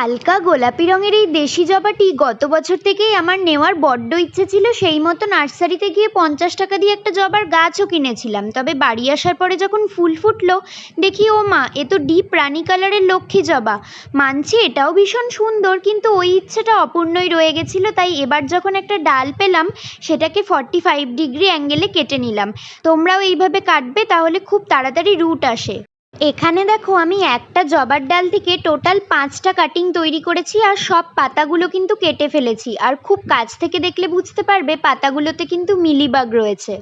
হালকা গোলাপি রঙের এই দেশি জবাটি গত বছর থেকেই আমার নেওয়ার বড্ড ইচ্ছে ছিল। সেই মতো নার্সারিতে গিয়ে 50 টাকা দিয়ে একটা জবার গাছও কিনেছিলাম। তবে বাড়ি আসার পরে যখন ফুল ফুটলো দেখি ও মা, এ তো ডিপ রানি কালারের লক্ষ্মী জবা। মানছি এটাও ভীষণ সুন্দর, কিন্তু ওই ইচ্ছেটা অপূর্ণই রয়ে গেছিল। তাই এবার যখন একটা ডাল পেলাম সেটাকে 45 ডিগ্রি অ্যাঙ্গেলে কেটে নিলাম। তোমরাও এইভাবে কাটবে, তাহলে খুব তাড়াতাড়ি রুট আসে। এখানে দেখো, আমি একটা জবার ডাল থেকে টোটাল 5টা কাটিং তৈরি করেছি, আর সব পাতাগুলো কিন্তু কেটে ফেলেছি। আর খুব কাছ থেকে দেখলে বুঝতে পারবে পাতাগুলোতে কিন্তু মিলিবাগ রয়েছে।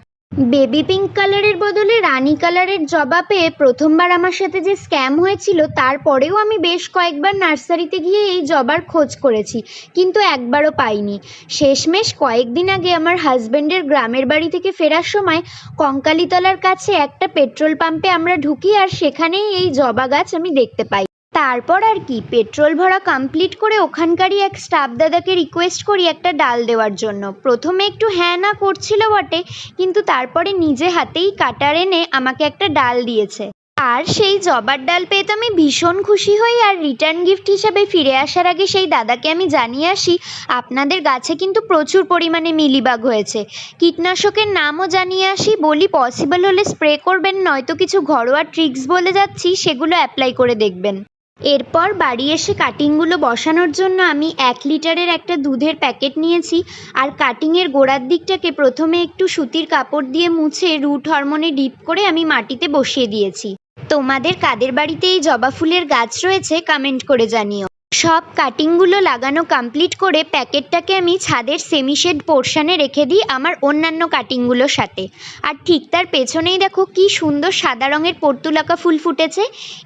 বেবি পিঙ্ক কালারের বদলে রানী কালারের জবা পেয়ে প্রথমবার আমার সাথে যে স্ক্যাম হয়েছিল, তারপরেও আমি বেশ কয়েকবার নার্সারিতে গিয়ে এই জবার খোঁজ করেছি, কিন্তু একবারও পাইনি। শেষমেশ কয়েকদিন আগে আমার হাজবেন্ডের গ্রামের বাড়ি থেকে ফেরার সময় কঙ্কালীতলার কাছে একটা পেট্রোল পাম্পে আমরা ঢুকি, আর সেখানেই এই জবা গাছ আমি দেখতে পাই। তারপর আর কি, পেট্রোল ভরা কমপ্লিট করে ওখানকারই এক স্টাফ দাদাকে রিকোয়েস্ট করি একটা ডাল দেওয়ার জন্য। প্রথমে একটু হ্যাঁ না করছিল বটে, কিন্তু তারপরে নিজে হাতেই কাটার এনে আমাকে একটা ডাল দিয়েছে। আর সেই জবার ডাল পেয়ে তো আমি ভীষণ খুশি হই। আর রিটার্ন গিফট হিসাবে ফিরে আসার আগে সেই দাদাকে আমি জানিয়ে আসি, আপনাদের গাছে কিন্তু প্রচুর পরিমাণে মিলিবাগ হয়েছে। কীটনাশকের নামও জানিয়ে আসি, বলি পসিবল হলে স্প্রে করবেন, নয়তো কিছু ঘরোয়া ট্রিক্স বলে যাচ্ছি, সেগুলো অ্যাপ্লাই করে দেখবেন। এরপর বাড়ি এসে কাটিংগুলো বসানোর জন্য আমি 1 লিটারের একটা দুধের প্যাকেট নিয়েছি। আর কাটিংয়ের গোড়ার দিকটাকে প্রথমে একটু সুতির কাপড় দিয়ে মুছে রুট হরমোনে ডিপ করে আমি মাটিতে বসিয়ে দিয়েছি। তোমাদের কাদের বাড়িতে এই জবা ফুলের গাছ রয়েছে কমেন্ট করে জানিও। সব কাটিংগুলো লাগানো কমপ্লিট করে প্যাকেটটাকে আমি ছাদের সেমিশেড পোর্শনে রেখে দিই আমার অন্যান্য কাটিংগুলোর সাথে। আর ঠিক তার পেছনেই দেখো কি সুন্দর সাদা রঙের পর্তুলাকা ফুল ফুটেছে।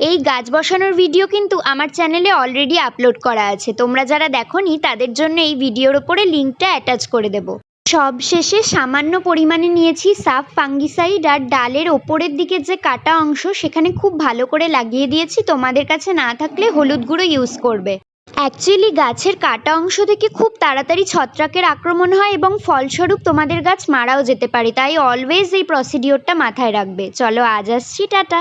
এই গাছ বসানোর ভিডিও কিন্তু আমার চ্যানেলে অলরেডি আপলোড করা আছে, তোমরা যারা দেখোনি তাদের জন্য এই ভিডিওর ওপরে লিঙ্কটা অ্যাটাচ করে দেবো। সব শেষে সামান্য পরিমাণে নিয়েছি সাফ ফাঙ্গিসাইড, আর ডালের ওপরের দিকে যে কাটা অংশ সেখানে খুব ভালো করে লাগিয়ে দিয়েছি। তোমাদের কাছে না থাকলে হলুদ গুঁড়ো ইউজ করবে। অ্যাকচুয়ালি গাছের কাটা অংশ থেকে খুব তাড়াতাড়ি ছত্রাকের আক্রমণ হয় এবং ফলস্বরূপ তোমাদের গাছ মারাও যেতে পারে, তাই অলওয়েজ এই প্রসিডিওরটা মাথায় রাখবে। চলো আজ আসছি, টাটা।